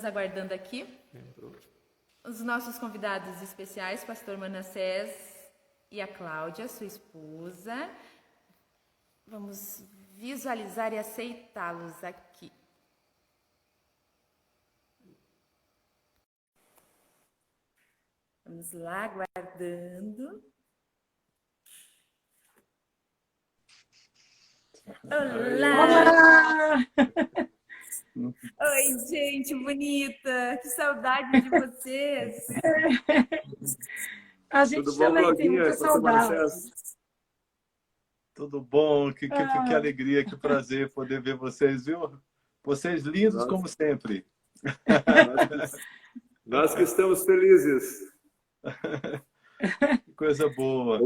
aguardando aqui os nossos convidados especiais, pastor Manassés e a Cláudia, sua esposa. Vamos visualizar e aceitá-los aqui. Vamos lá, aguardando. Olá! Oi, gente bonita! Que saudade de vocês! A gente Tudo bom, também tem Claudinha? muita saudade. Tudo bom? Que alegria, que prazer poder ver vocês, viu? Vocês lindos como sempre. Nós que estamos felizes. Que coisa boa.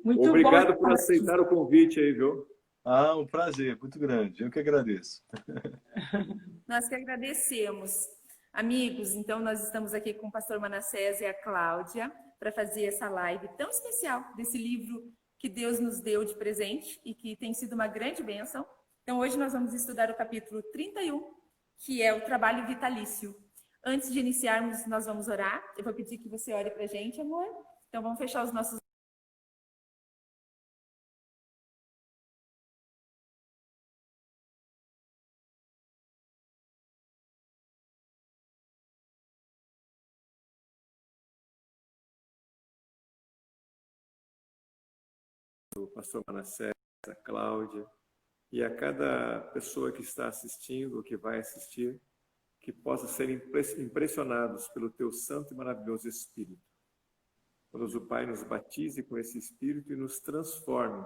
Muito Obrigado bom. por aceitar o convite aí, viu? Ah, um prazer muito grande. Eu que agradeço. Nós que agradecemos. Amigos, então nós estamos aqui com o pastor Manassés e a Cláudia para fazer essa live tão especial desse livro que Deus nos deu de presente e que tem sido uma grande bênção. Então hoje nós vamos estudar o capítulo 31, que é o trabalho vitalício. Antes de iniciarmos, nós vamos orar. Eu vou pedir que você ore para a gente, amor. Então vamos fechar os nossos O pastor Manassés, a Cláudia e a cada pessoa que está assistindo ou que vai assistir, que possa ser impressionados pelo teu santo e maravilhoso Espírito. Deus, o Pai, nos batize com esse Espírito e nos transforme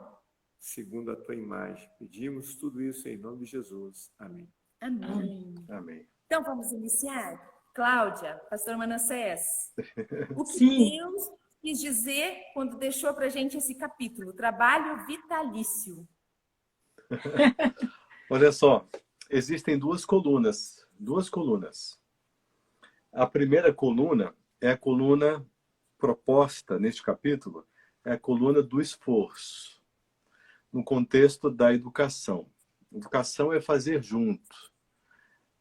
segundo a tua imagem. Pedimos tudo isso em nome de Jesus. Amém. Amém. Amém. Então vamos iniciar? Cláudia, pastor Manassés, o que Sim. Deus quis dizer quando deixou para a gente esse capítulo, trabalho vitalício? Olha só, existem duas colunas. A primeira coluna é a coluna proposta neste capítulo, é a coluna do esforço, no contexto da educação. Educação é fazer junto.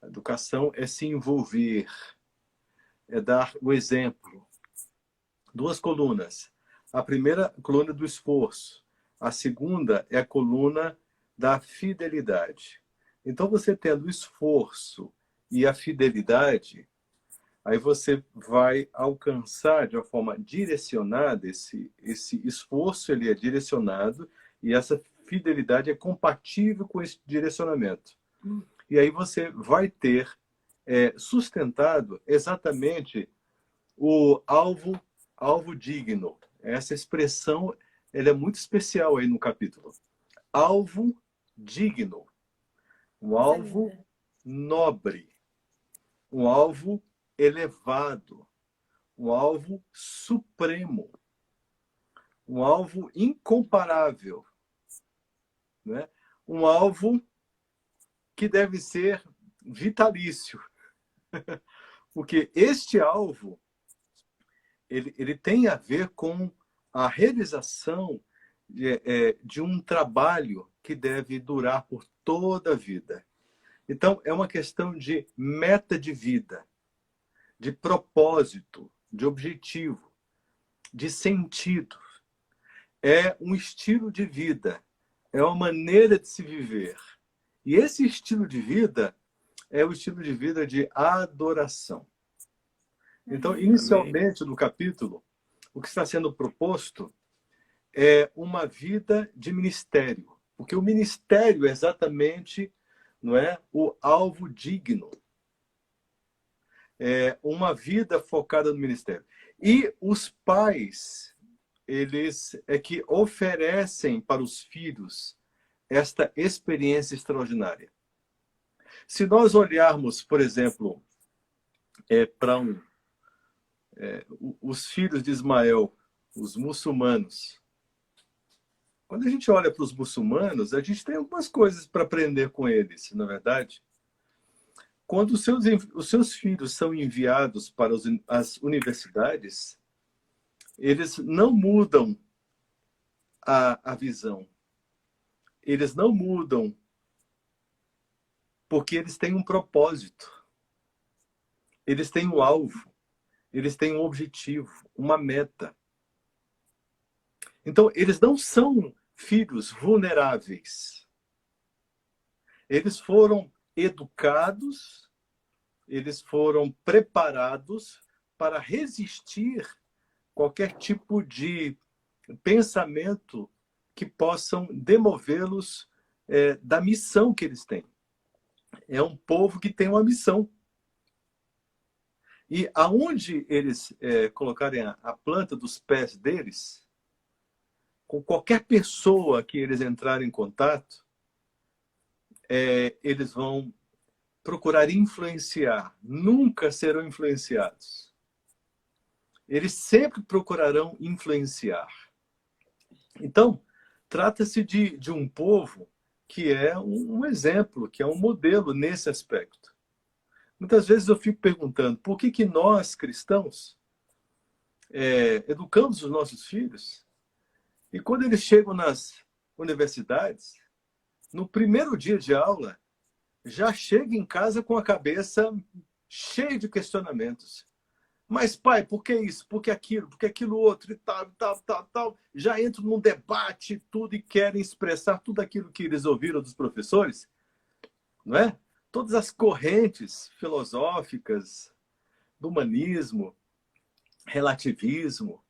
A educação é se envolver, é dar o exemplo. Duas colunas. A primeira, coluna do esforço. A segunda é a coluna da fidelidade. Então, você tendo o esforço e a fidelidade, aí você vai alcançar de uma forma direcionada, esse esforço ele é direcionado e essa fidelidade é compatível com esse direcionamento. E aí você vai ter sustentado exatamente o alvo digno. Essa expressão ela é muito especial aí no capítulo. Alvo digno. Um alvo nobre. Um alvo elevado. Um alvo supremo. Um alvo incomparável. Né? Um alvo que deve ser vitalício. Porque este alvo ele tem a ver com a realização de um trabalho que deve durar por toda a vida. Então, é uma questão de meta de vida, de propósito, de objetivo, de sentido. É um estilo de vida, é uma maneira de se viver. E esse estilo de vida é o estilo de vida de adoração. Então, inicialmente no capítulo, o que está sendo proposto é uma vida de ministério. Porque o ministério é exatamente, não é, o alvo digno. É uma vida focada no ministério. E os pais, eles é que oferecem para os filhos esta experiência extraordinária. Se nós olharmos, por exemplo, para os filhos de Ismael, os muçulmanos. Quando a gente olha para os muçulmanos, a gente tem algumas coisas para aprender com eles, na verdade. Quando os seus filhos são enviados para as universidades, eles não mudam a visão. Eles não mudam porque eles têm um propósito. eles têm um alvo, eles têm um objetivo, uma meta. Então, eles não são filhos vulneráveis. Eles foram educados, eles foram preparados para resistir qualquer tipo de pensamento que possam demovê-los da missão que eles têm. É um povo que tem uma missão. E aonde eles colocarem a planta dos pés deles, com qualquer pessoa que eles entrarem em contato, eles vão procurar influenciar. Nunca serão influenciados. Eles sempre procurarão influenciar. Então, trata-se de um povo que é um exemplo, que é um modelo nesse aspecto. Muitas vezes eu fico perguntando por que nós, cristãos, educamos os nossos filhos e quando eles chegam nas universidades, no primeiro dia de aula, já chega em casa com a cabeça cheia de questionamentos. Mas, pai, por que isso? Por que aquilo outro? E tal, tal, tal, tal. Já entram num debate tudo e querem expressar tudo aquilo que eles ouviram dos professores, não é? Todas as correntes filosóficas do humanismo, relativismo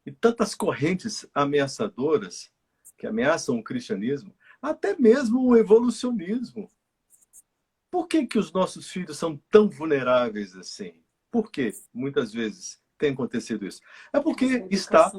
e tantas correntes ameaçadoras que ameaçam o cristianismo, até mesmo o evolucionismo. Por que os nossos filhos são tão vulneráveis assim? Por que muitas vezes tem acontecido isso? É porque está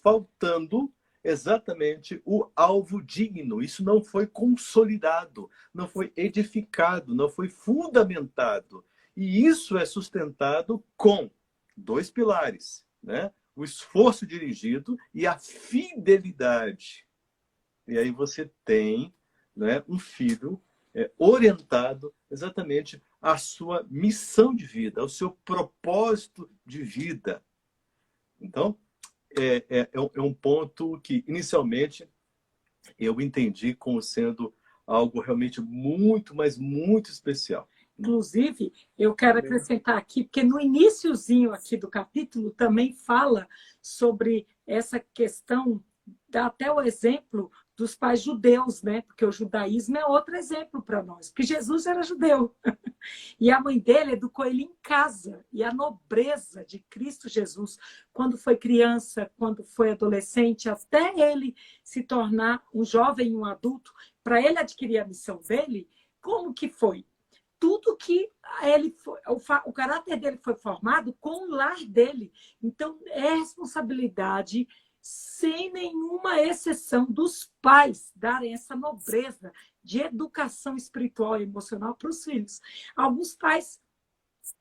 faltando exatamente o alvo digno. Isso não foi consolidado, não foi edificado, não foi fundamentado. E isso é sustentado com dois pilares, né? O esforço dirigido e a fidelidade. E aí você tem, né, um filho orientado exatamente à sua missão de vida, ao seu propósito de vida. Então, é um ponto que, inicialmente, eu entendi como sendo algo realmente muito, mas muito especial. Inclusive, eu quero acrescentar aqui, porque no iniciozinho aqui do capítulo também fala sobre essa questão, dá até o exemplo dos pais judeus, né? Porque o judaísmo é outro exemplo para nós, porque Jesus era judeu. E a mãe dele educou ele em casa. E a nobreza de Cristo Jesus, quando foi criança, quando foi adolescente, até ele se tornar um jovem, um adulto, para ele adquirir a missão dele, como que foi? Tudo que ele o caráter dele foi formado com o lar dele. Então, é responsabilidade, sem nenhuma exceção, dos pais darem essa nobreza de educação espiritual e emocional para os filhos. Alguns pais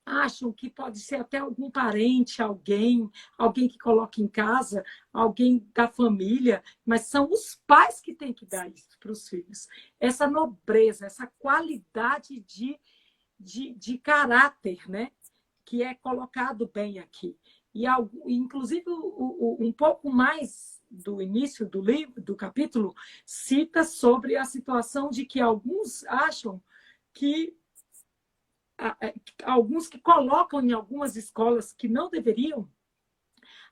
acham que pode ser até algum parente, alguém que coloca em casa, alguém da família, mas são os pais que têm que dar isso para os filhos. Essa nobreza, essa qualidade de caráter, né? Que é colocado bem aqui. E, inclusive, um pouco mais do início do livro, do capítulo, cita sobre a situação de que alguns acham que alguns que colocam em algumas escolas que não deveriam,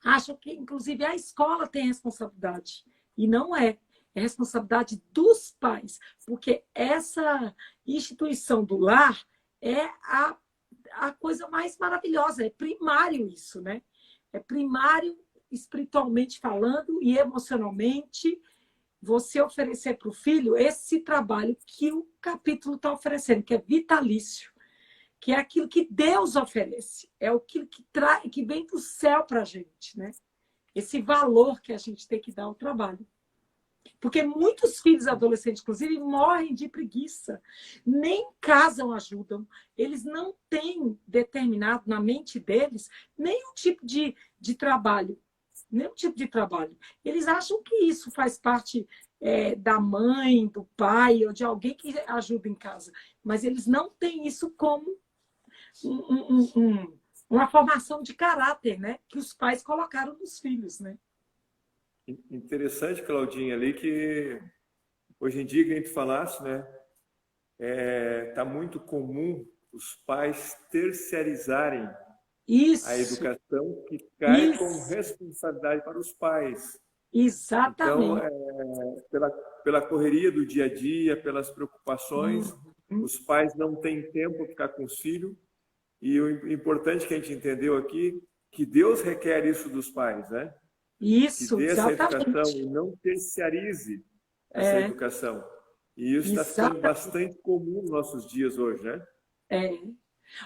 acham que, inclusive, a escola tem responsabilidade. E não é. É responsabilidade dos pais, porque essa instituição do lar é a coisa mais maravilhosa, é primário isso, né? É primário espiritualmente falando e emocionalmente, você oferecer para o filho esse trabalho que o capítulo está oferecendo, que é vitalício, que é aquilo que Deus oferece, é aquilo que vem do céu para a gente, né? Esse valor que a gente tem que dar ao trabalho. Porque muitos filhos adolescentes, inclusive, morrem de preguiça, nem casam ajudam, eles não têm determinado na mente deles nenhum tipo de trabalho, nenhum tipo de trabalho. Eles acham que isso faz parte da mãe, do pai ou de alguém que ajuda em casa, mas eles não têm isso como uma formação de caráter, né? Que os pais colocaram nos filhos, né? Interessante, Claudinha, ali que hoje em dia que a gente falasse, né? Tá muito comum os pais terceirizarem a Isso, educação que cai com isso, responsabilidade para os pais. Então, exatamente. pela correria do dia a dia, pelas preocupações, Uhum. os pais não têm tempo para ficar com os filhos. E o importante que a gente entendeu aqui, que Deus requer isso dos pais, né? Que Isso, dê essa educação exatamente. e não terciarize essa É, educação. E isso está ficando exatamente. bastante comum nos nossos dias hoje, né? É.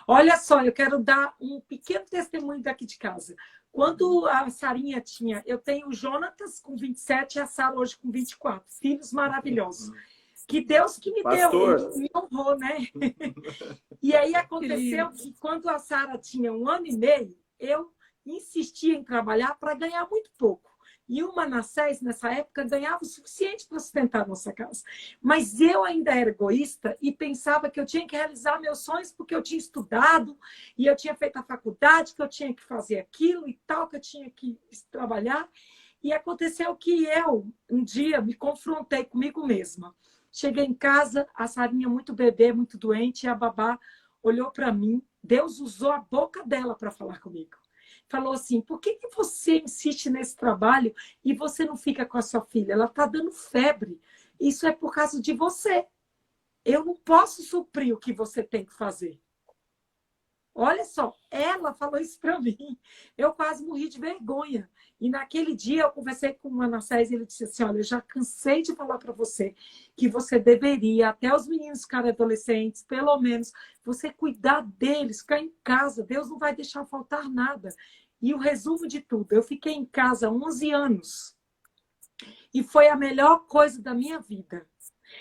Olha só, eu quero dar um pequeno testemunho daqui de casa. Quando a Sarinha tinha, eu tenho o Jonatas com 27 e a Sara hoje com 24, filhos maravilhosos. Que Deus que me deu, Pastor, ele me honrou, né? E aí Que aconteceu lindo. que quando a Sara tinha 1 ano e meio, eu insistia em trabalhar para ganhar muito pouco. E o Manassés, nessa época, ganhava o suficiente para sustentar a nossa casa. Mas eu ainda era egoísta e pensava que eu tinha que realizar meus sonhos porque eu tinha estudado e eu tinha feito a faculdade, que eu tinha que fazer aquilo e tal, que eu tinha que trabalhar. E aconteceu que eu, um dia, me confrontei comigo mesma. Cheguei em casa, a Sarinha muito bebê, muito doente, e a babá olhou para mim. Deus usou a boca dela para falar comigo. Falou assim: por que você insiste nesse trabalho e você não fica com a sua filha? Ela está dando febre. Isso é por causa de você. Eu não posso suprir o que você tem que fazer. Olha só, ela falou isso para mim. Eu quase morri de vergonha. E naquele dia eu conversei com o Manassés e ele disse assim: olha, eu já cansei de falar para você que você deveria, até os meninos ficarem adolescentes, pelo menos, você cuidar deles, ficar em casa. Deus não vai deixar faltar nada. E o resumo de tudo, eu fiquei em casa 11 anos. E foi a melhor coisa da minha vida.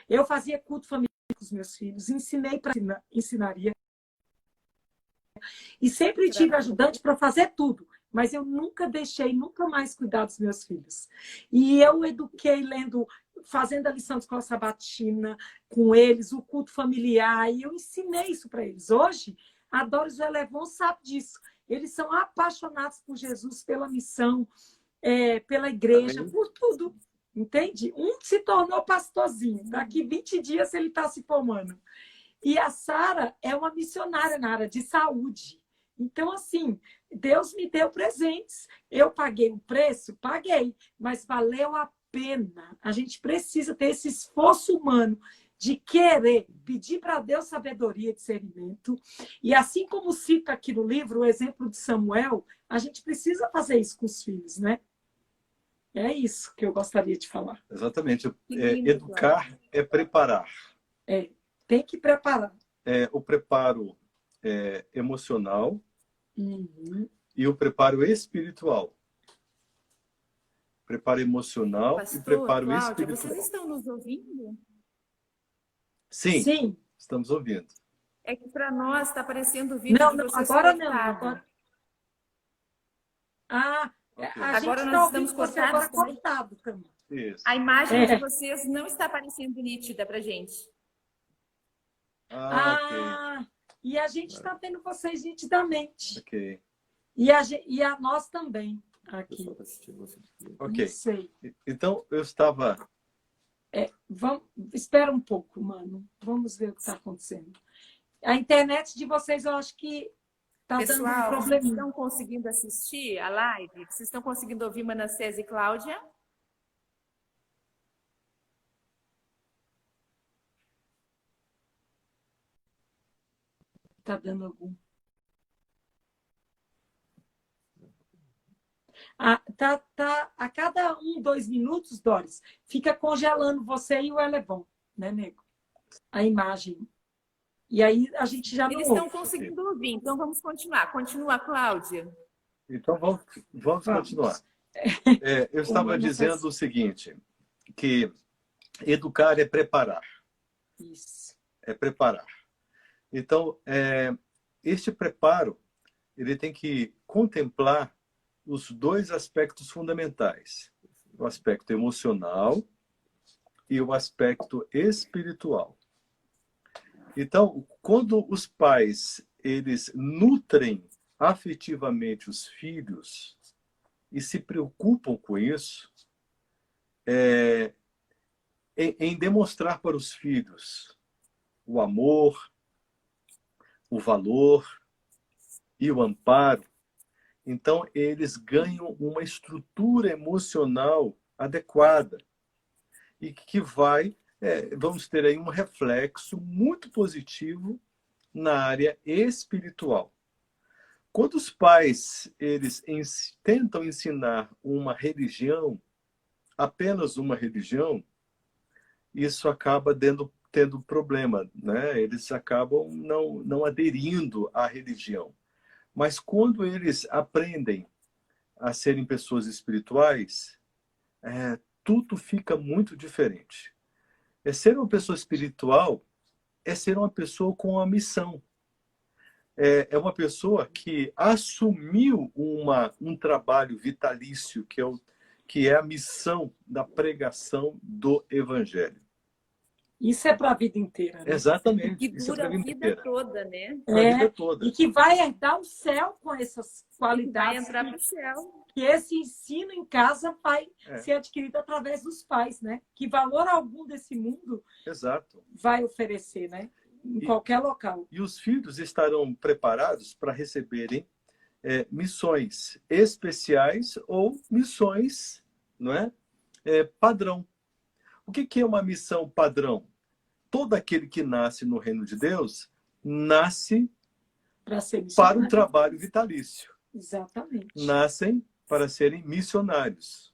Eu fazia culto familiar com os meus filhos, ensinei para ensinaria. E sempre tive ajudante para fazer tudo. Mas eu nunca deixei, nunca mais cuidar dos meus filhos. E eu eduquei lendo, fazendo a lição de escola sabatina com eles, o culto familiar, e eu ensinei isso para eles. Hoje, a Doris e o Elevon sabe disso. Eles são apaixonados por Jesus, pela missão, pela igreja, amém? por tudo. Entende? Um se tornou pastorzinho. Daqui 20 dias ele está se formando. E a Sara é uma missionária na área de saúde. Então, assim, Deus me deu presentes. Eu paguei o preço? Paguei, mas valeu a pena. A gente precisa ter esse esforço humano de querer pedir para Deus sabedoria, discernimento. E assim como cita aqui no livro o exemplo de Samuel, a gente precisa fazer isso com os filhos, né? É isso que eu gostaria de falar. Exatamente. Que lindo, Educar é preparar. Tem que preparar. O preparo emocional Uhum. e o preparo espiritual. Preparo emocional e Pastor, preparo Cláudia, espiritual. vocês estão nos ouvindo? Sim, Sim. estamos ouvindo. É que para nós está aparecendo o vídeo Não, de não, vocês agora não. cortado. Agora... Ah, Ok. a gente Agora está nós ouvindo estamos você agora cortados também. cortado também. Isso. A imagem de É. vocês não está aparecendo nítida para gente. Ok. E a gente está vendo vocês nitidamente. Ok. E a nós também O aqui. pessoal está assistindo você. Ok. Não sei. Então, eu estava... Espera um pouco, mano. Vamos ver o que está acontecendo. A internet de vocês, eu acho que está dando um Pessoal, vocês probleminha. estão conseguindo assistir a live? Vocês estão conseguindo ouvir Manassés e Cláudia? Está dando algum. A cada 2 minutos, Doris, fica congelando você e o Elevon, né, nego? A imagem. E aí a gente já não Eles estão ouve. conseguindo ouvir, então vamos continuar. Continua, Cláudia. Então, vamos continuar. Eu estava dizendo o seguinte, que educar é preparar. Isso. É preparar. Então, este preparo, ele tem que contemplar os 2 aspectos fundamentais. O aspecto emocional e o aspecto espiritual. Então, quando os pais, eles nutrem afetivamente os filhos e se preocupam com isso, em demonstrar para os filhos o amor, o valor e o amparo, então eles ganham uma estrutura emocional adequada e que vai, vamos ter aí um reflexo muito positivo na área espiritual. Quando os pais eles tentam ensinar uma religião, apenas uma religião, isso acaba tendo problema, né? Eles acabam não aderindo à religião. Mas quando eles aprendem a serem pessoas espirituais, tudo fica muito diferente. Ser uma pessoa espiritual é ser uma pessoa com uma missão. É uma pessoa que assumiu um trabalho vitalício, que é a missão da pregação do Evangelho. Isso é para a vida inteira, né? Exatamente. Que Isso é dura para a a vida vida inteira. toda, né? Para a vida toda. E que vai herdar o céu com essas Vai qualidades. entrar para o céu. Que esse ensino em casa vai ser adquirido através dos pais, né? Que valor algum desse mundo Exato. vai oferecer, né? Em qualquer local. E os filhos estarão preparados para receberem missões especiais ou missões, não é? Padrão. O que é uma missão padrão? Todo aquele que nasce no reino de Deus nasce para o trabalho vitalício. Exatamente. Nascem para serem missionários.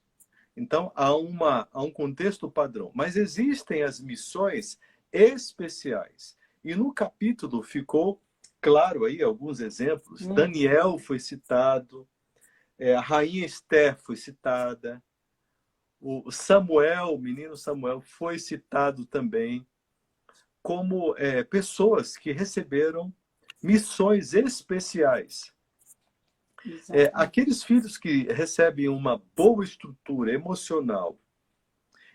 Então, há um contexto padrão. Mas existem as missões especiais. E no capítulo ficou claro aí alguns exemplos. Daniel foi citado, a rainha Esther foi citada, o Samuel, o menino Samuel, foi citado também como pessoas que receberam missões especiais. Aqueles filhos que recebem uma boa estrutura emocional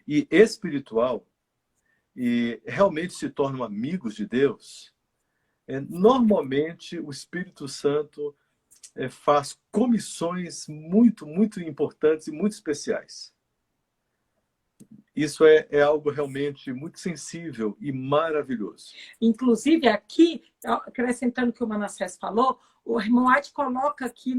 e espiritual e realmente se tornam amigos de Deus, normalmente o Espírito Santo faz comissões muito, muito importantes e muito especiais. Isso é algo realmente muito sensível e maravilhoso. Inclusive, aqui, acrescentando o que o Manassés falou, o irmão White coloca aqui,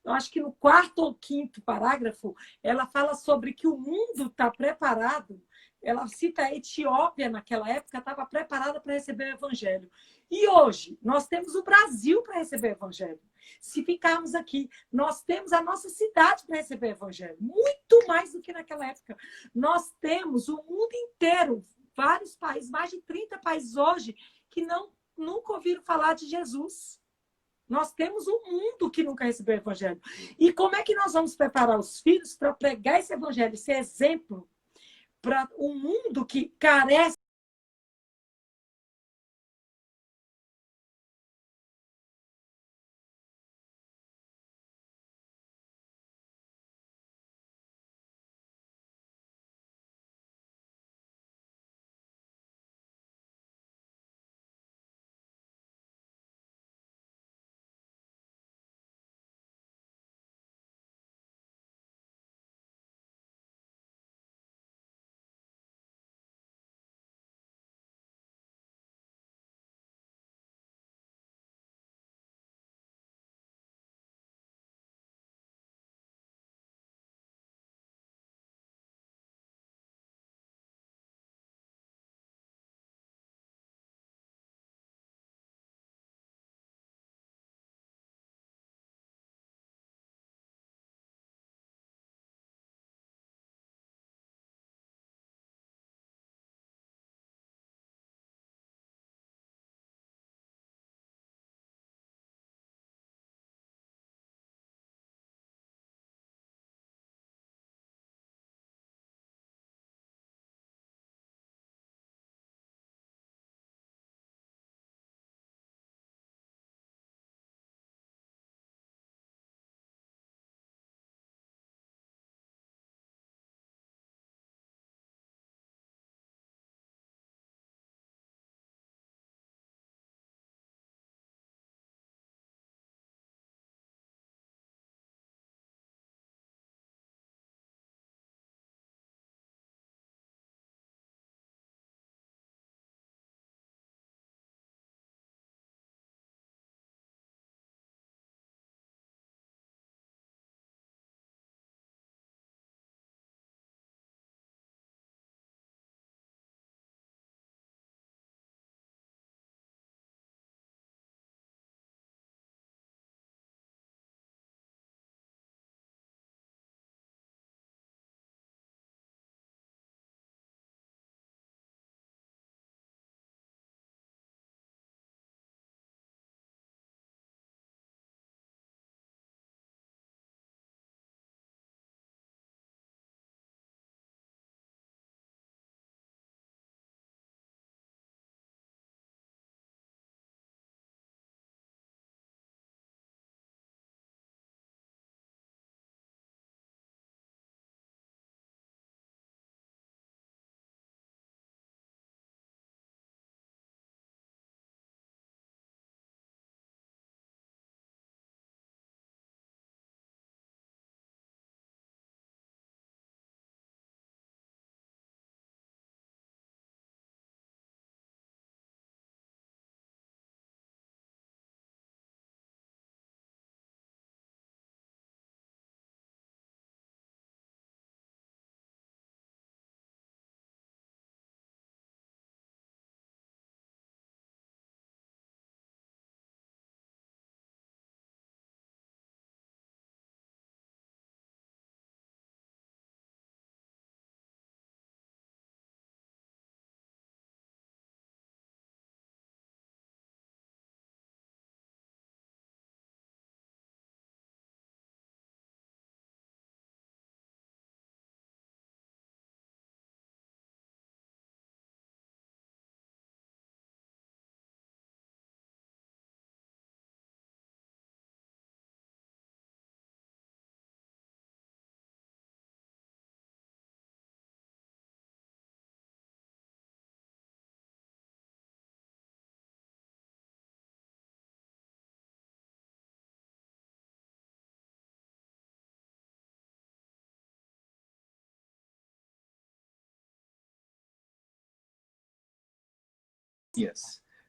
eu acho que no 4º ou 5º parágrafo, ela fala sobre que o mundo está preparado. Ela cita a Etiópia, naquela época, estava preparada para receber o evangelho. E hoje, nós temos o Brasil para receber o evangelho. Se ficarmos aqui, nós temos a nossa cidade para receber o evangelho. Muito mais do que naquela época. Nós temos o mundo inteiro, vários países, mais de 30 países hoje, que nunca ouviram falar de Jesus. Nós temos um mundo que nunca recebeu o evangelho. E como é que nós vamos preparar os filhos para pregar esse evangelho, esse exemplo para um mundo que carece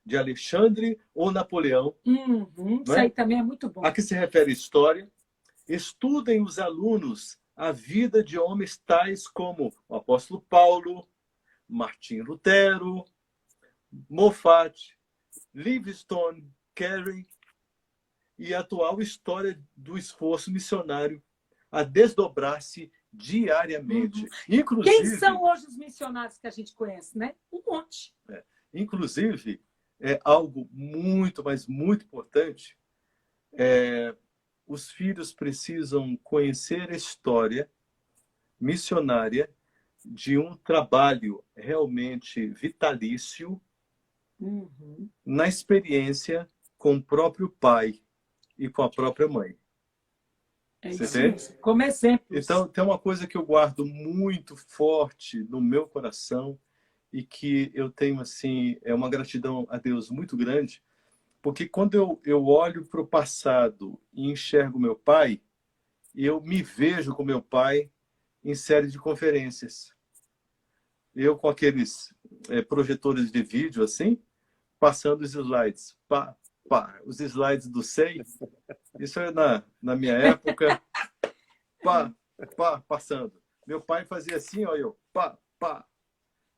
de Alexandre ou Napoleão. Isso aí também é muito bom. A que se refere a história. Estudem os alunos a vida de homens tais como o apóstolo Paulo, Martim Lutero, Moffat, Livingstone, Carey, e a atual história do esforço missionário a desdobrar-se diariamente. Inclusive, quem são hoje os missionários que a gente conhece, né? Um monte. Inclusive, é algo muito, mas muito importante. Os filhos precisam conhecer a história missionária de um trabalho realmente vitalício na experiência com o próprio pai e com a própria mãe. É Você isso vê? mesmo. Como exemplo. Então, tem uma coisa que eu guardo muito forte no meu coração e que eu tenho, assim, é uma gratidão a Deus muito grande, porque quando eu olho para o passado e enxergo meu pai, eu me vejo com meu pai em série de conferências. Eu com aqueles projetores de vídeo, assim, passando os slides. Os slides do SEI. Isso é na minha época. Passando. Meu pai fazia assim, ó, eu,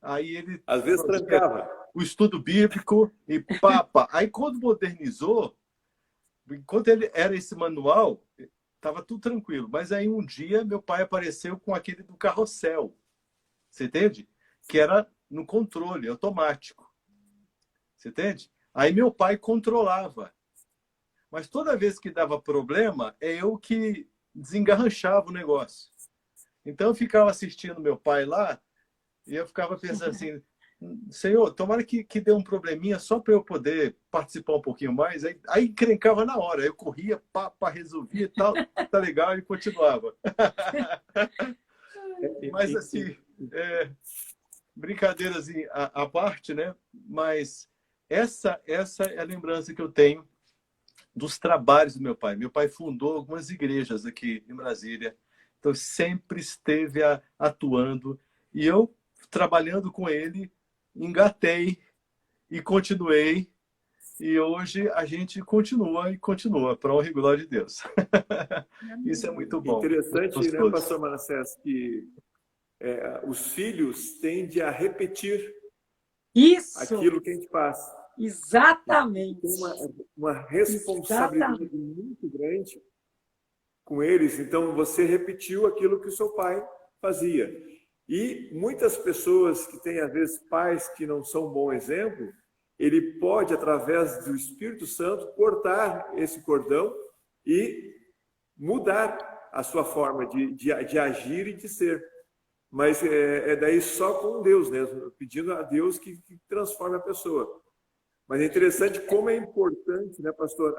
Aí ele... Às vezes trancava. O estudo bíblico e Aí quando modernizou, enquanto ele era esse manual, estava tudo tranquilo. Mas aí um dia meu pai apareceu com aquele do carrossel. Você entende? Que era no controle automático. Você entende? Aí meu pai controlava. Mas toda vez que dava problema, é eu que desengarranchava o negócio. Então eu ficava assistindo meu pai lá e eu ficava pensando assim, Senhor, tomara que dê um probleminha só para eu poder participar um pouquinho mais. Aí encrencava na hora. Eu corria, resolvia e tal, tá legal, e continuava. Mas assim, brincadeiras à parte, né? Mas essa é a lembrança que eu tenho dos trabalhos do meu pai. Meu pai fundou algumas igrejas aqui em Brasília, então sempre esteve atuando, e eu, trabalhando com ele, engatei e continuei, e hoje a gente continua e continua, para a honra e glória de Deus. Isso é muito bom. Interessante, né, pastor Manassés, que os filhos tendem a repetir aquilo que a gente passa. Exatamente. Tem uma responsabilidade muito grande com eles. Então, você repetiu aquilo que o seu pai fazia. E muitas pessoas que têm, às vezes, pais que não são um bom exemplo, ele pode, através do Espírito Santo, cortar esse cordão e mudar a sua forma de agir e de ser. Mas daí só com Deus, né? Pedindo a Deus que transforme a pessoa. Mas é interessante como é importante, né, pastor,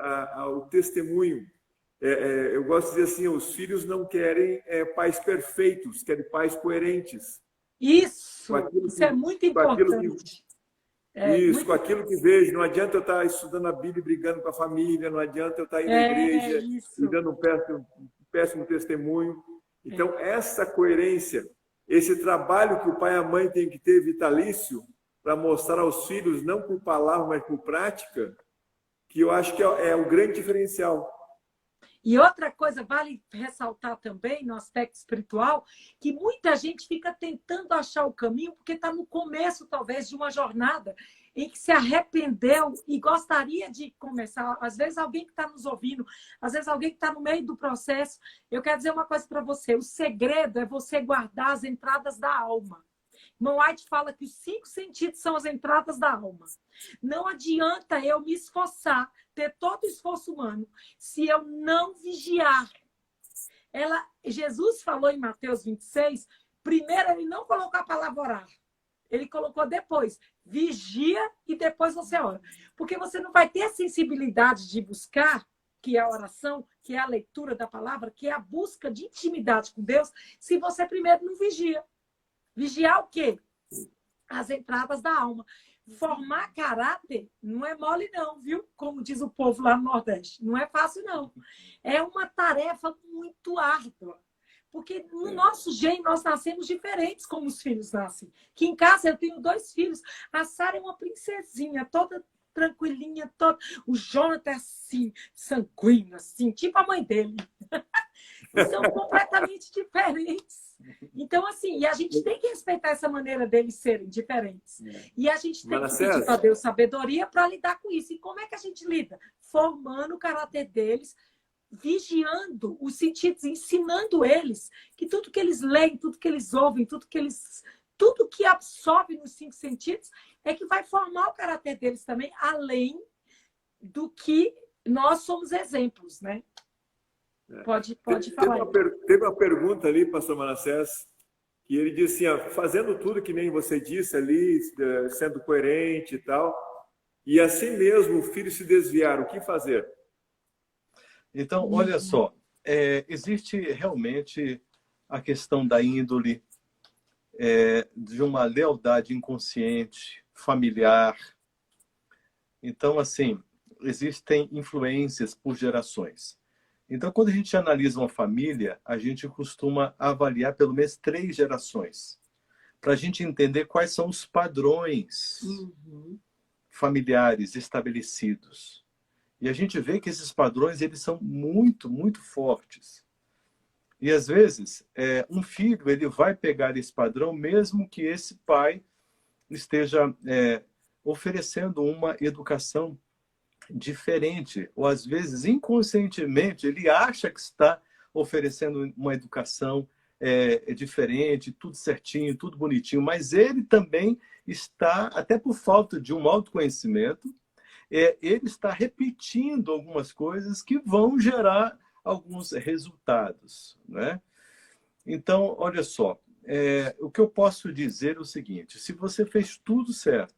o testemunho. Eu gosto de dizer assim, os filhos não querem pais perfeitos, querem pais coerentes. Isso é muito importante. Com aquilo que vejo. Não adianta eu estar estudando a Bíblia e brigando com a família, não adianta eu estar indo à igreja e dando um péssimo testemunho. Então, essa coerência, esse trabalho que o pai e a mãe têm que ter vitalício, para mostrar aos filhos, não por palavra, mas por prática, que eu acho que é o grande diferencial. E outra coisa, vale ressaltar também, no aspecto espiritual, que muita gente fica tentando achar o caminho, porque está no começo, talvez, de uma jornada em que se arrependeu e gostaria de começar. Às vezes, alguém que está nos ouvindo, às vezes, alguém que está no meio do processo. Eu quero dizer uma coisa para você, o segredo é você guardar as entradas da alma. Irmão White fala que os 5 sentidos são as entradas da alma. Não adianta eu me esforçar, ter todo o esforço humano, se eu não vigiar. Jesus falou em Mateus 26, primeiro ele não colocou a palavra orar. Ele colocou depois, vigia e depois você ora. Porque você não vai ter a sensibilidade de buscar, que é a oração, que é a leitura da palavra, que é a busca de intimidade com Deus, se você primeiro não vigia. Vigiar o quê? As entradas da alma. Formar caráter não é mole não, viu? Como diz o povo lá no Nordeste. Não é fácil, não. É uma tarefa muito árdua. Porque no nosso gene nós nascemos diferentes como os filhos nascem. Que em casa eu tenho 2 filhos. A Sara é uma princesinha, toda tranquilinha, toda. O Jonathan é assim, sanguíneo, assim, tipo a mãe dele. E são completamente diferentes. Então, assim, e a gente tem que respeitar essa maneira deles serem diferentes. E a gente tem que pedir para Deus sabedoria para lidar com isso. E como é que a gente lida? Formando o caráter deles, vigiando os sentidos, ensinando eles que tudo que eles leem, tudo que eles ouvem, tudo que absorve nos 5 sentidos é que vai formar o caráter deles também, além do que nós somos exemplos, né? Pode falar. Teve uma pergunta ali, pastor Manassés, que ele disse assim, fazendo tudo que nem você disse ali, sendo coerente e tal, e assim mesmo o filho se desviar, o que fazer? Então, olha só, existe realmente a questão da índole, de uma lealdade inconsciente, familiar. Então, assim, existem influências por gerações. Então, quando a gente analisa uma família, a gente costuma avaliar pelo menos 3 gerações, para a gente entender quais são os padrões familiares estabelecidos. E a gente vê que esses padrões eles são muito, muito fortes. E às vezes, um filho ele vai pegar esse padrão, mesmo que esse pai esteja oferecendo uma educação diferente, ou às vezes inconscientemente ele acha que está oferecendo uma educação diferente, tudo certinho, tudo bonitinho, mas ele também está, até por falta de um autoconhecimento, ele está repetindo algumas coisas que vão gerar alguns resultados, né? Então, olha só, o que eu posso dizer é o seguinte: se você fez tudo certo,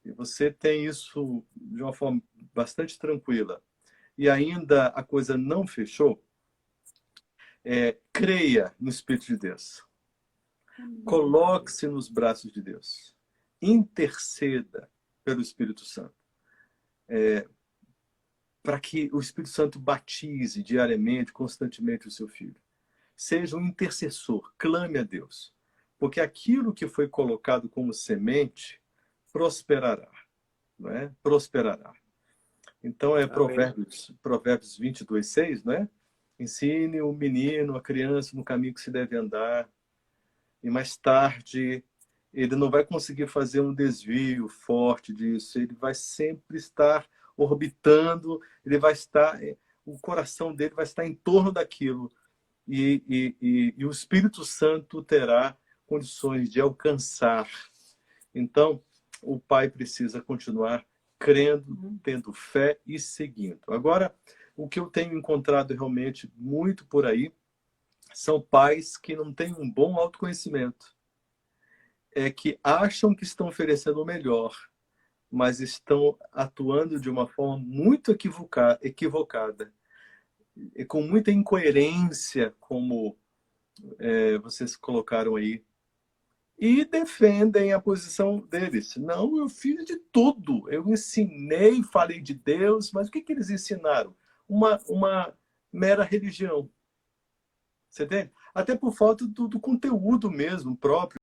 e você tem isso de uma forma bastante tranquila, e ainda a coisa não fechou, creia no Espírito de Deus. Coloque-se nos braços de Deus. Interceda pelo Espírito Santo. Para que o Espírito Santo batize diariamente, constantemente o seu filho. Seja um intercessor, clame a Deus. Porque aquilo que foi colocado como semente prosperará. Não é? Prosperará. Então, Provérbios 22:6, né? Ensine o menino, a criança, no caminho que se deve andar. E mais tarde, ele não vai conseguir fazer um desvio forte disso. Ele vai sempre estar orbitando, o coração dele vai estar em torno daquilo. E o Espírito Santo terá condições de alcançar. Então, o pai precisa continuar crendo, tendo fé e seguindo. Agora, o que eu tenho encontrado realmente muito por aí são pais que não têm um bom autoconhecimento. Que acham que estão oferecendo o melhor, mas estão atuando de uma forma muito equivocada, e com muita incoerência, como vocês colocaram aí, e defendem a posição deles. Não, eu fiz de tudo. Eu ensinei, falei de Deus, mas o que eles ensinaram? Uma mera religião. Você entende? Até por falta do conteúdo mesmo próprio.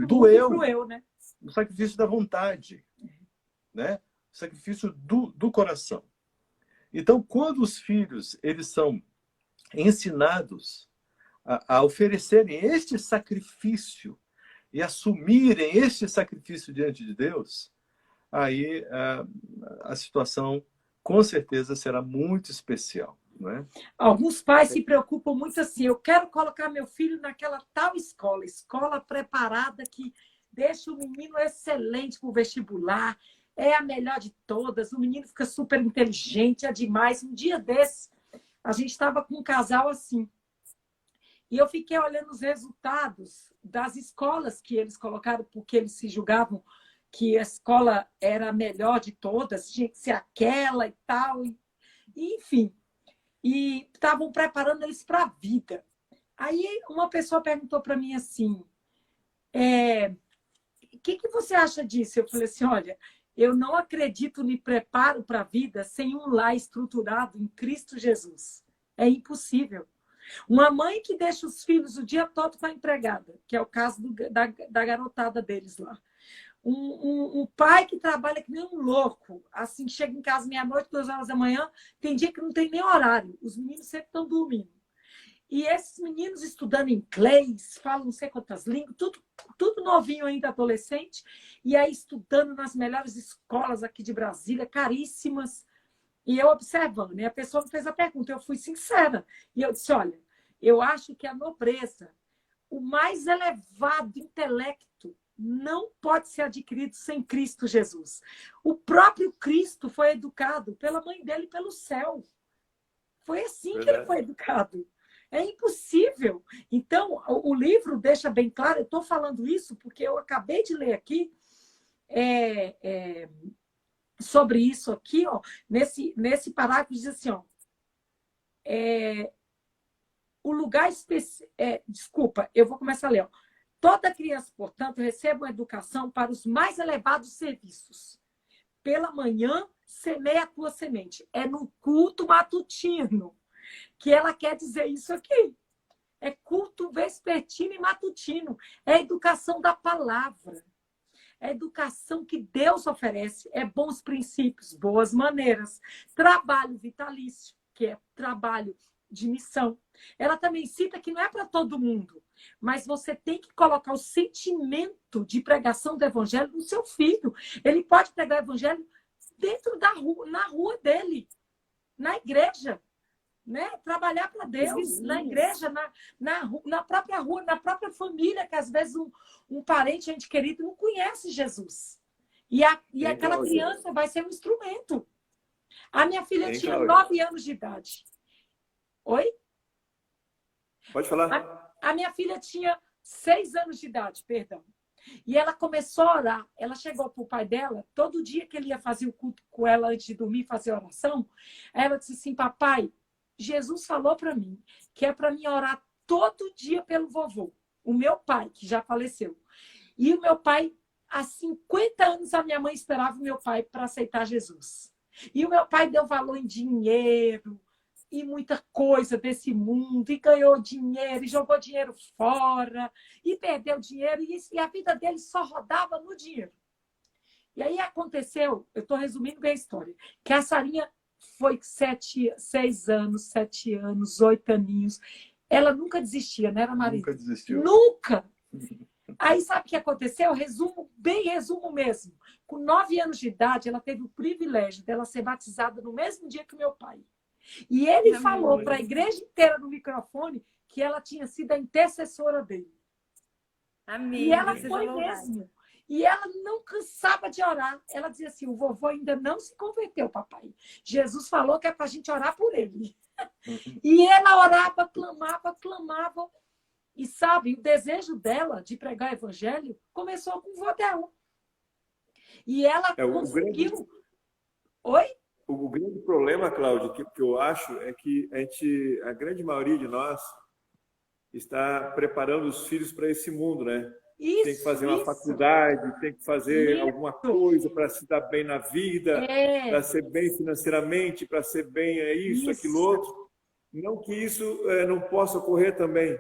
Pro eu, pro eu, né? o sacrifício da vontade, né? O sacrifício do coração. Então, quando os filhos eles são ensinados a oferecerem este sacrifício e assumirem este sacrifício diante de Deus, aí a situação com certeza será muito especial, não é? Alguns pais se preocupam muito assim, eu quero colocar meu filho naquela tal escola, escola preparada que deixa o menino excelente para o vestibular, é a melhor de todas, o menino fica super inteligente, é demais. Um dia desse, a gente estava com um casal assim, e eu fiquei olhando os resultados das escolas que eles colocaram, porque eles se julgavam que a escola era a melhor de todas, tinha que ser aquela e tal, e enfim. E estavam preparando eles para a vida. Aí uma pessoa perguntou para mim assim, o que você acha disso? Eu falei assim, olha, eu não acredito no preparo para a vida sem um lar estruturado em Cristo Jesus. É impossível. Uma mãe que deixa os filhos o dia todo com a empregada, que é o caso da garotada deles lá. Um pai que trabalha que nem um louco, assim, chega em casa meia-noite, 2 horas da manhã, tem dia que não tem nem horário, os meninos sempre estão dormindo. E esses meninos estudando inglês, falam não sei quantas línguas, tudo novinho ainda, adolescente, e aí estudando nas melhores escolas aqui de Brasília, caríssimas. E eu observando, e a pessoa me fez a pergunta, eu fui sincera. E eu disse, olha, eu acho que a nobreza, o mais elevado intelecto, não pode ser adquirido sem Cristo Jesus. O próprio Cristo foi educado pela mãe dele pelo céu. Foi assim que ele foi educado. É impossível. Então, o livro deixa bem claro, eu estou falando isso porque eu acabei de ler aqui sobre isso aqui, ó, nesse parágrafo diz assim, ó, o lugar específico... desculpa, eu vou começar a ler. Ó. Toda criança, portanto, recebe uma educação para os mais elevados serviços. Pela manhã, semeia a tua semente. É no culto matutino que ela quer dizer isso aqui. É culto vespertino e matutino. É a educação da palavra. É a educação que Deus oferece. É bons princípios, boas maneiras. Trabalho vitalício, que é trabalho de missão. Ela também cita que não é para todo mundo, mas você tem que colocar o sentimento de pregação do evangelho no seu filho. Ele pode pregar o evangelho dentro da rua, na rua dele, na igreja, né? Trabalhar para Deus, na igreja, na própria rua, na própria família, que às vezes um parente, ente querido, não conhece Jesus. E aquela criança vai ser um instrumento. A minha filha tinha 9 anos de idade. Oi? Pode falar. A minha filha tinha 6 anos de idade, perdão. E ela começou a orar. Ela chegou para o pai dela, todo dia que ele ia fazer o culto com ela antes de dormir, fazer oração, ela disse assim, papai, Jesus falou para mim que é para mim orar todo dia pelo vovô, o meu pai, que já faleceu. E o meu pai, há 50 anos, a minha mãe esperava o meu pai para aceitar Jesus. E o meu pai deu valor em dinheiro, e muita coisa desse mundo, e ganhou dinheiro, e jogou dinheiro fora, e perdeu dinheiro, e a vida dele só rodava no dinheiro. E aí aconteceu, eu estou resumindo bem a história, que a Sarinha foi 6 anos, 7 anos, 8 aninhos, ela nunca desistia, né, Maria? Nunca desistiu. Nunca! Aí sabe o que aconteceu? Resumo mesmo. Com 9 anos de idade, ela teve o privilégio dela ser batizada no mesmo dia que o meu pai. E ele falou para a igreja inteira no microfone que ela tinha sido a intercessora dele. Amém. E ela foi mesmo. E ela não cansava de orar. Ela dizia assim, o vovô ainda não se converteu, papai. Jesus falou que é para a gente orar por ele. E ela orava, clamava. E sabe, o desejo dela de pregar o evangelho começou com o vô dela. E ela conseguiu... Oi? O grande problema, Cláudia, que eu acho é que a grande maioria de nós está preparando os filhos para esse mundo, né? Isso, tem que fazer uma faculdade, tem que fazer alguma coisa para se dar bem na vida, para ser bem financeiramente, para ser bem aquilo outro. Não que isso não possa ocorrer também,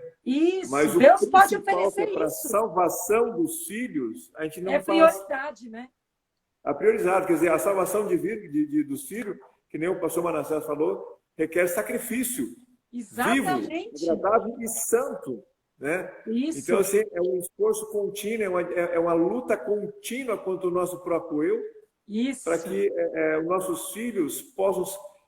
mas Isso, o Deus pode principal que é oferecer para a isso. salvação dos filhos, a gente É não faz. prioridade, né? A prioridade, quer dizer, a salvação dos filhos, que nem o pastor Manassés falou, requer sacrifício vivo, Exatamente. agradável e santo, né? Isso, Então, assim, é um esforço contínuo, é uma luta contínua contra o nosso próprio eu, para isso. que os nossos filhos possam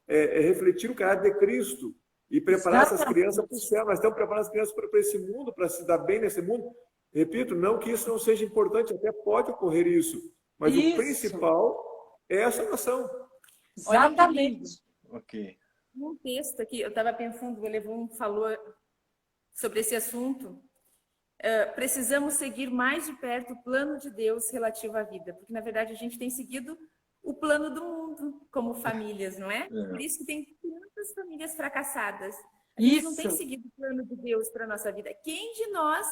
refletir o caráter de Cristo e preparar essas crianças para o Exatamente. céu. Nós estamos preparando as crianças para esse mundo, para se dar bem nesse mundo. Repito, não que isso não seja importante, até pode ocorrer isso, mas o Isso. principal é a salvação. Olha que lindo. Exatamente. Ok. Um texto aqui, eu estava pensando, o Levon falou sobre esse assunto. Precisamos seguir mais de perto o plano de Deus relativo à vida, porque na verdade a gente tem seguido o plano do mundo como famílias, não é? Por isso que tem tantas famílias fracassadas. A gente não tem Isso. seguido o plano de Deus para a nossa vida. Quem de nós,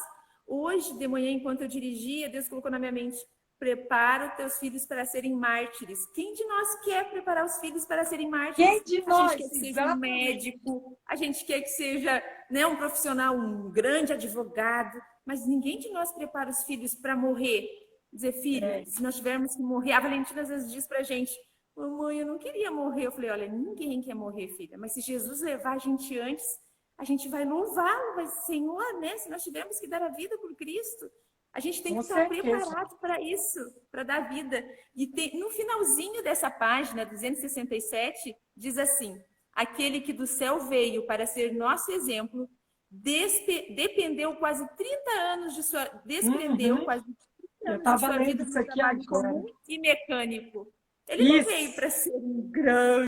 hoje de manhã, enquanto eu dirigia, Deus colocou na minha mente: prepara os teus filhos para serem mártires. Quem de nós quer preparar os filhos para serem mártires? Quem de A nós? gente quer que seja um médico, a gente quer que seja, né, um profissional, um grande advogado, mas ninguém de nós prepara os filhos para morrer. Dizer, filho, se nós tivermos que morrer, a Valentina às vezes diz para a gente: mamãe, eu não queria morrer. Eu falei: olha, ninguém quer morrer, filha, mas se Jesus levar a gente antes, a gente vai louvá-lo, vai, Senhor, né? Se nós tivermos que dar a vida por Cristo, a gente tem Com que estar certeza. preparado para isso, para dar vida. E no finalzinho dessa página, 267, diz assim: aquele que do céu veio para ser nosso exemplo, dependeu quase 30 anos de sua, desprendeu quase 30 Eu anos de estava sua lendo vida de isso um aqui trabalho agora. comum e mecânico. Ele não veio Isso. para ser um grande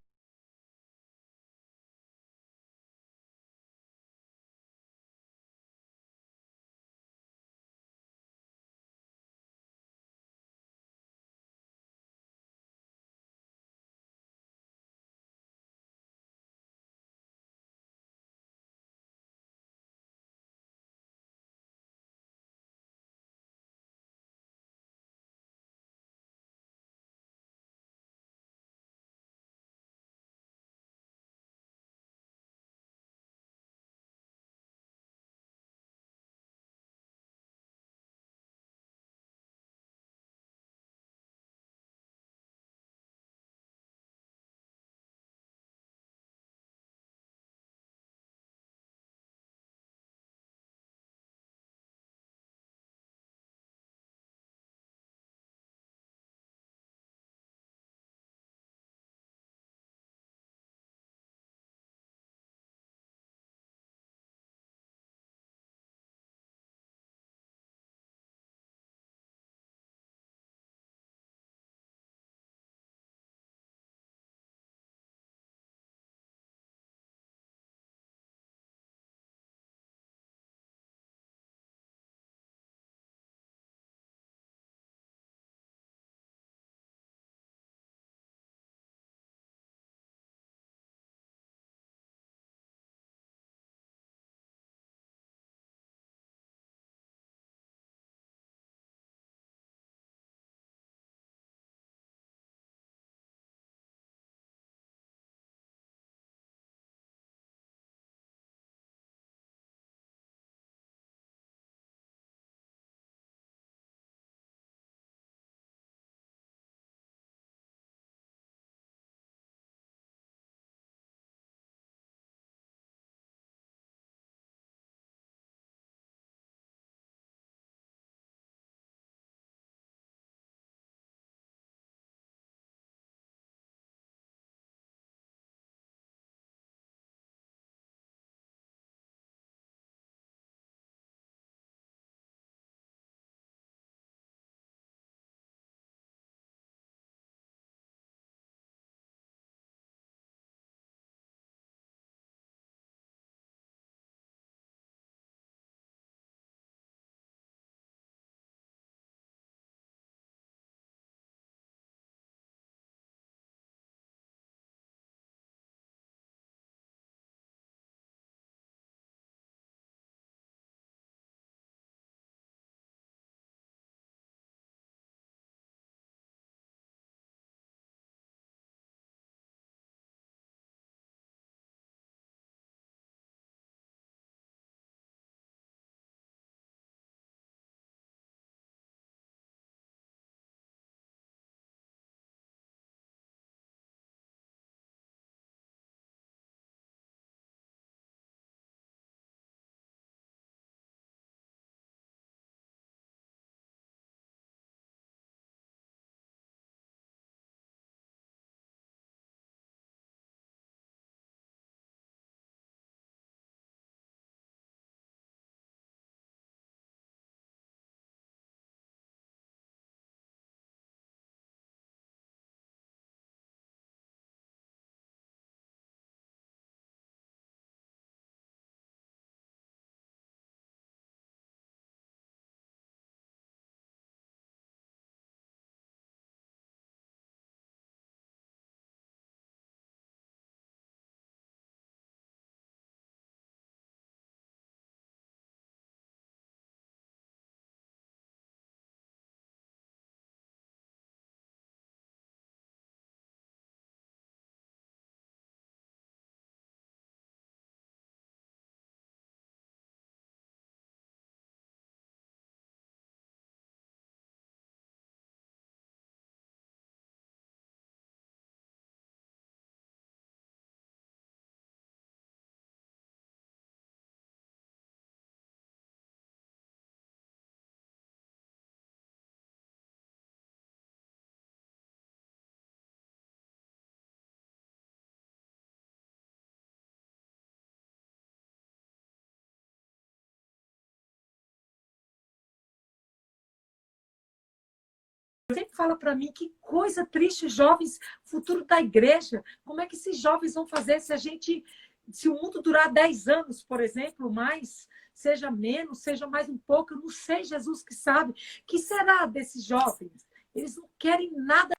sempre fala para mim que coisa triste, jovens, futuro da igreja. Como é que esses jovens vão fazer se o mundo durar 10 anos, por exemplo, mais, seja menos, seja mais um pouco, eu não sei, Jesus que sabe. O que será desses jovens? Eles não querem nada.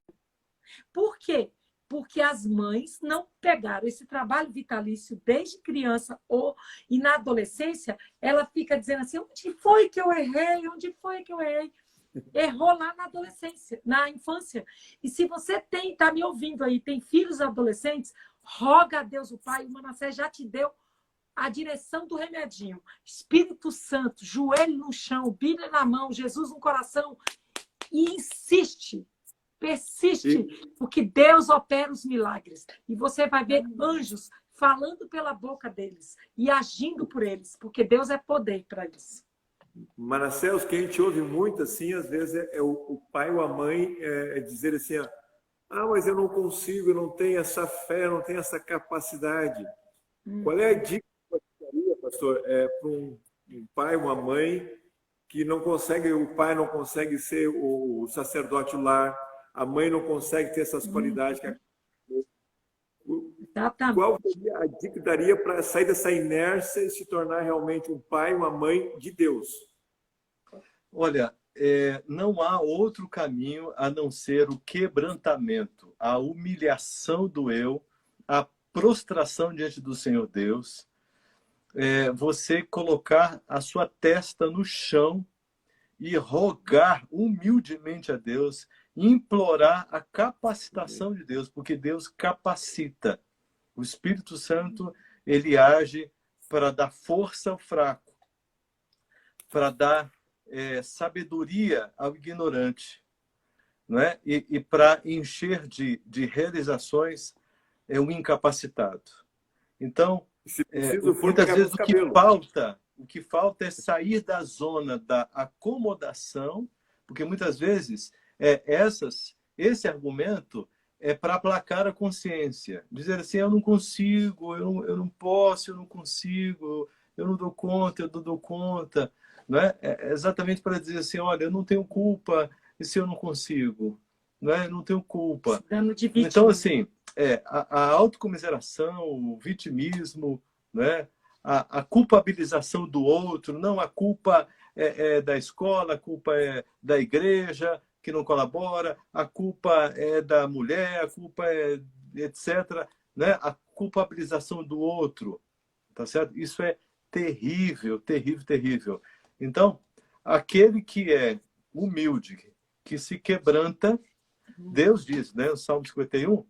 Por quê? Porque as mães não pegaram esse trabalho vitalício desde criança e na adolescência, ela fica dizendo assim, onde foi que eu errei? Onde foi que eu errei? Errou lá na adolescência, na infância. E se você está me ouvindo aí, tem filhos adolescentes, roga a Deus o Pai, o Manassés já te deu a direção do remedinho. Espírito Santo, joelho no chão, Bíblia na mão, Jesus no coração, e insiste, persiste, porque Deus opera os milagres. E você vai ver anjos falando pela boca deles e agindo por eles, porque Deus é poder para isso. Manassés, o que a gente ouve muito, assim, às vezes, é o pai ou a mãe dizer assim, mas eu não consigo, eu não tenho essa fé, eu não tenho essa capacidade. Qual é a dica que você daria, pastor, para um pai, uma mãe que não consegue, o pai não consegue ser o sacerdote lar, a mãe não consegue ter essas qualidades que qual seria a dica que daria para sair dessa inércia e se tornar realmente um pai, uma mãe de Deus? Olha, não há outro caminho a não ser o quebrantamento, a humilhação do eu, a prostração diante do Senhor Deus, você colocar a sua testa no chão e rogar humildemente a Deus, implorar a capacitação de Deus, porque Deus capacita. O Espírito Santo, ele age para dar força ao fraco, para dar sabedoria ao ignorante, não é? E para encher de realizações o incapacitado. Então, muitas vezes o que falta é sair da zona da acomodação, porque muitas vezes esse argumento é para aplacar a consciência. Dizer assim, eu não consigo, eu não posso, eu não consigo, eu não dou conta, eu não dou conta. Não é? É exatamente para dizer assim, olha, eu não tenho culpa se eu não consigo. Não é? Eu não tenho culpa. Então, assim, a autocomiseração, o vitimismo, né? A culpabilização do outro, não, a culpa é da escola, a culpa é da igreja, que não colabora, a culpa é da mulher, a culpa é etc. Né? A culpabilização do outro, tá certo? Isso é terrível, terrível, terrível. Então, aquele que é humilde, que se quebranta, Deus diz, né, no Salmo 51,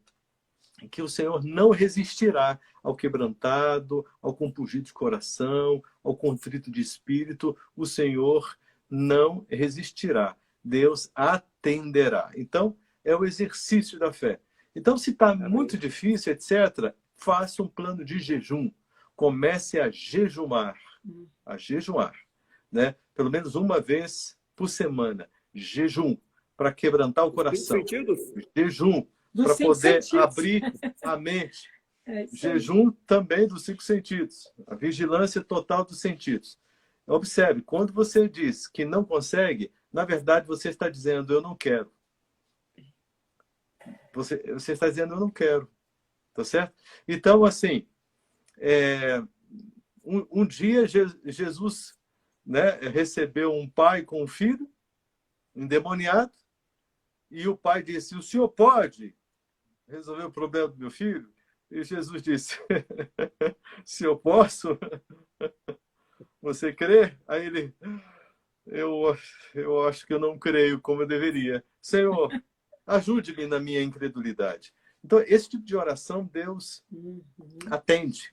que o Senhor não resistirá ao quebrantado, ao compungido de coração, ao contrito de espírito. O Senhor não resistirá. Deus atenderá. Então, é o exercício da fé. Então, se está muito difícil, etc., faça um plano de jejum. Comece a jejumar. A jejumar. Né? Pelo menos uma vez por semana. Jejum. Para quebrantar o coração. Jejum. Para poder abrir a mente. Jejum também dos 5 sentidos. A vigilância total dos sentidos. Observe, quando você diz que não consegue, na verdade você está dizendo, eu não quero. Você está dizendo, eu não quero. Tá certo? Então, assim, um dia Jesus, né, recebeu um pai com um filho endemoniado, e o pai disse, o senhor pode resolver o problema do meu filho? E Jesus disse, se eu posso, você crê? Aí ele, eu acho que eu não creio como eu deveria. Senhor, ajude-me na minha incredulidade. Então, esse tipo de oração, Deus atende.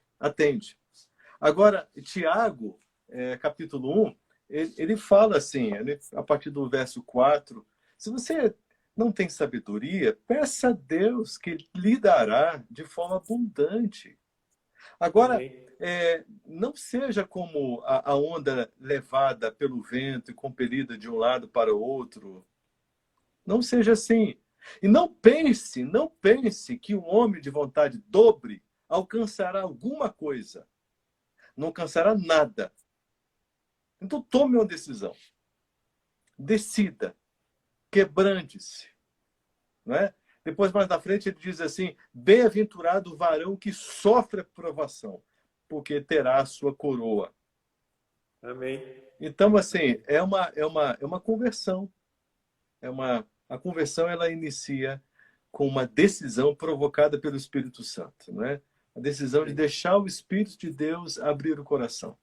Agora, Tiago, capítulo 1, ele fala assim, a partir do verso 4, se você não tem sabedoria, peça a Deus que lhe dará de forma abundante. Agora, não seja como a onda levada pelo vento e compelida de um lado para o outro. Não seja assim. E não pense que um homem de vontade dobre alcançará alguma coisa. Não alcançará nada. Então, tome uma decisão. Decida. quebrante-se. Não é? Depois, mais na frente, ele diz assim, bem-aventurado o varão que sofre a provação, porque terá a sua coroa. Amém. Então, assim, é uma conversão. A conversão, ela inicia com uma decisão provocada pelo Espírito Santo, não é? A decisão de deixar o Espírito de Deus abrir o coração.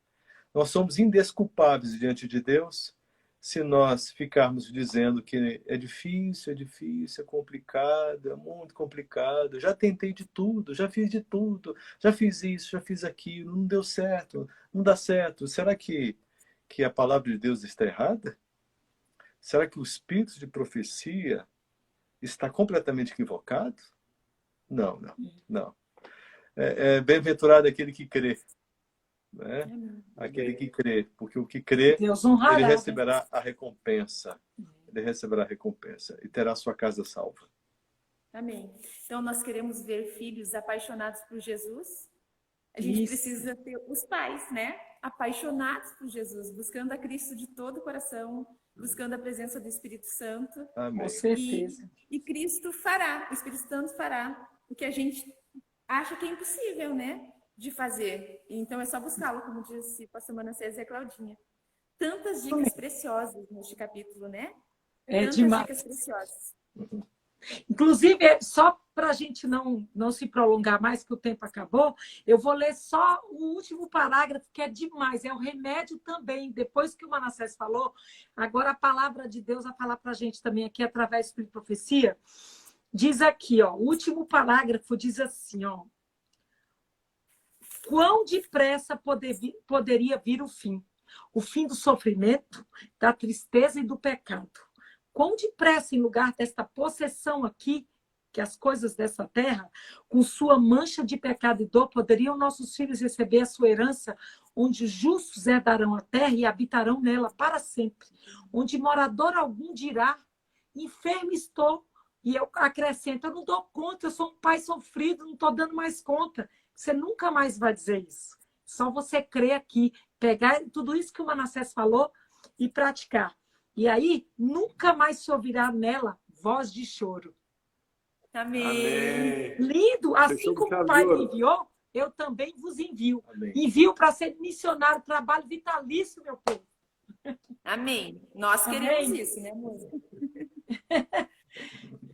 Nós somos indesculpáveis diante de Deus se nós ficarmos dizendo que é difícil, é complicado, é muito complicado. Já tentei de tudo, já fiz de tudo, já fiz isso, já fiz aquilo, não deu certo, não dá certo. Será que a palavra de Deus está errada? Será que o espírito de profecia está completamente equivocado? Não, não, não. Bem-aventurado aquele que crê. Né? Aquele que crê, porque o que crê, Deus honrará, ele receberá a recompensa. Ele receberá a recompensa e terá sua casa salva. Amém. Então, nós queremos ver filhos apaixonados por Jesus. A gente precisa ter os pais, né? Apaixonados por Jesus, buscando a Cristo de todo o coração, buscando a presença do Espírito Santo. Amém. Com certeza. E Cristo fará, o Espírito Santo fará o que a gente acha que é impossível, né? De fazer. Então é só buscá-lo, como disse o pastor Manassés e a Claudinha. Tantas dicas preciosas neste capítulo, né? Tantas demais. dicas preciosas. Inclusive, só para a gente não se prolongar mais, que o tempo acabou, eu vou ler só o último parágrafo, que é demais, é o remédio também. Depois que o Manassés falou, agora a palavra de Deus vai falar para a gente também aqui, através do Espírito de Profecia. Diz aqui, ó, o último parágrafo diz assim, ó. Quão depressa poderia vir o fim do sofrimento, da tristeza e do pecado. Quão depressa, em lugar desta possessão aqui, que as coisas dessa terra, com sua mancha de pecado e dor, poderiam nossos filhos receber a sua herança, onde os justos herdarão a terra e habitarão nela para sempre, onde morador algum dirá, enfermo estou, e eu acrescento, eu não dou conta, eu sou um pai sofrido, não estou dando mais conta. Você nunca mais vai dizer isso. Só você crer aqui, pegar tudo isso que o Manassés falou e praticar. E aí, nunca mais se ouvirá nela voz de choro. Amém. Amém. Lindo! Assim como o Pai me enviou, eu também vos envio. Amém. Envio para ser missionário, trabalho vitalício, meu povo. Amém. Nós queremos isso, né, amor?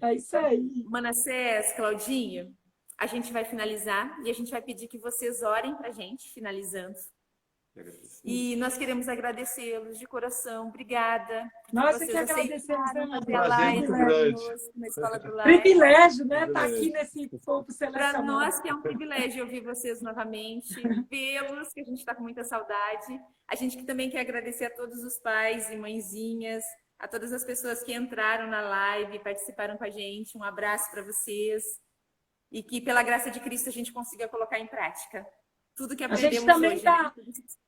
É isso aí. Manassés, Claudinha, a gente vai finalizar e a gente vai pedir que vocês orem para a gente, finalizando. E nós queremos agradecê-los de coração. Obrigada. Nós é que agradecemos, né, fazer a Prazer live muito grande. conosco na Escola do Lar. Privilégio, né? Estar aqui nesse povo Para selecionado. nós que é um privilégio ouvir vocês novamente, vê-los, que a gente está com muita saudade. A gente que também quer agradecer a todos os pais e mãezinhas, a todas as pessoas que entraram na live, participaram com a gente. Um abraço para vocês. E que, pela graça de Cristo, a gente consiga colocar em prática tudo que A aprendemos gente também hoje. dá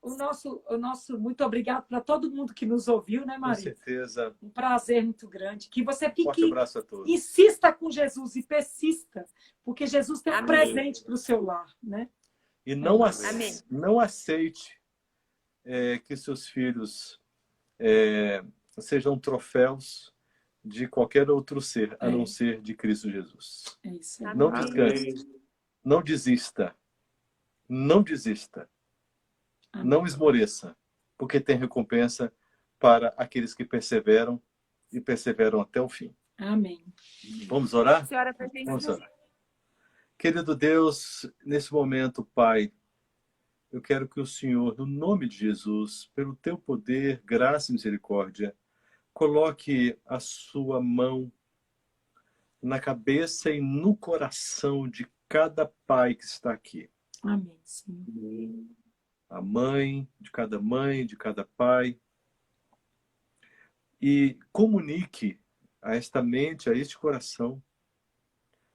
o nosso muito obrigado para todo mundo que nos ouviu, né, Com Maria? certeza. Um prazer muito grande. Que você Forte fique, abraço a todos. insista com Jesus e persista, porque Jesus tem um Amém. presente para o seu lar, né? E não, Amém. não aceite que seus filhos sejam troféus de qualquer outro ser, a não ser de Cristo Jesus. É isso aí. Não Amém. descanse. Não desista. Não desista. Amém. Não esmoreça, porque tem recompensa para aqueles que perseveram e perseveram até o fim. Amém. Vamos orar? Senhora, pra gente. Vamos orar. Querido Deus, nesse momento, Pai, eu quero que o Senhor, no nome de Jesus, pelo teu poder, graça e misericórdia, coloque a sua mão na cabeça e no coração de cada pai que está aqui. Amém, Senhor. A mãe, de cada pai. E comunique a esta mente, a este coração,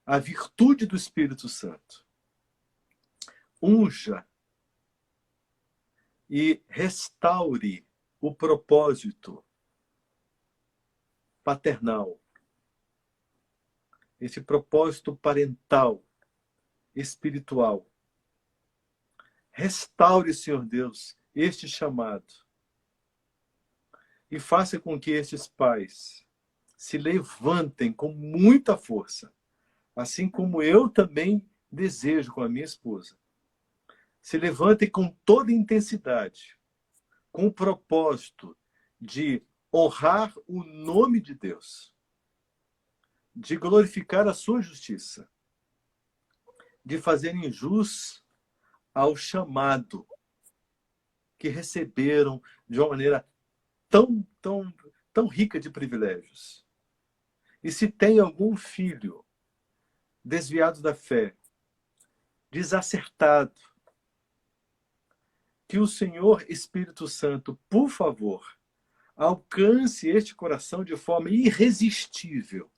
a virtude do Espírito Santo. Unja e restaure o propósito paternal, esse propósito parental, espiritual. Restaure, Senhor Deus, este chamado e faça com que estes pais se levantem com muita força, assim como eu também desejo com a minha esposa. Se levantem com toda intensidade, com o propósito de honrar o nome de Deus, de glorificar a sua justiça, de fazerem jus ao chamado que receberam de uma maneira tão rica de privilégios. E se tem algum filho desviado da fé, desacertado, que o Senhor Espírito Santo, por favor, alcance este coração de forma irresistível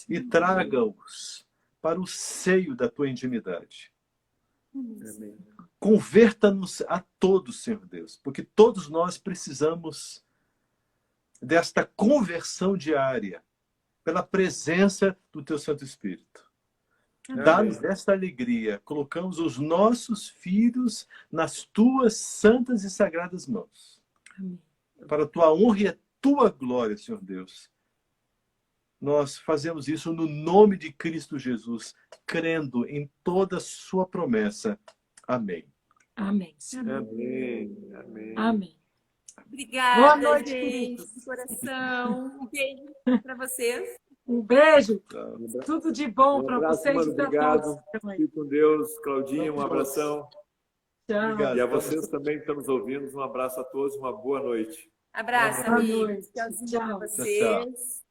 e traga-os para o seio da tua intimidade. Amém. Converta-nos a todos, Senhor Deus, porque todos nós precisamos desta conversão diária pela presença do teu Santo Espírito. Dá-nos esta alegria. Colocamos os nossos filhos nas tuas santas e sagradas mãos. Amém. Para a tua honra e a tua glória, Senhor Deus. Nós fazemos isso no nome de Cristo Jesus, crendo em toda a sua promessa. Amém. Amém. Amém. Amém. Amém. Obrigada, Boa noite, gente, queridos. de coração. Um beijo para vocês. Um beijo. Tá. Tudo de bom Um para abraço, vocês mano. e para Obrigado. todos também. Fique com Deus. Claudinha, um abração. Tchau. Obrigado. E a vocês também que estão nos ouvindo, um abraço a todos, uma boa noite. Abraço, Boa amigos. noite. Tchauzinho Tchau. para vocês.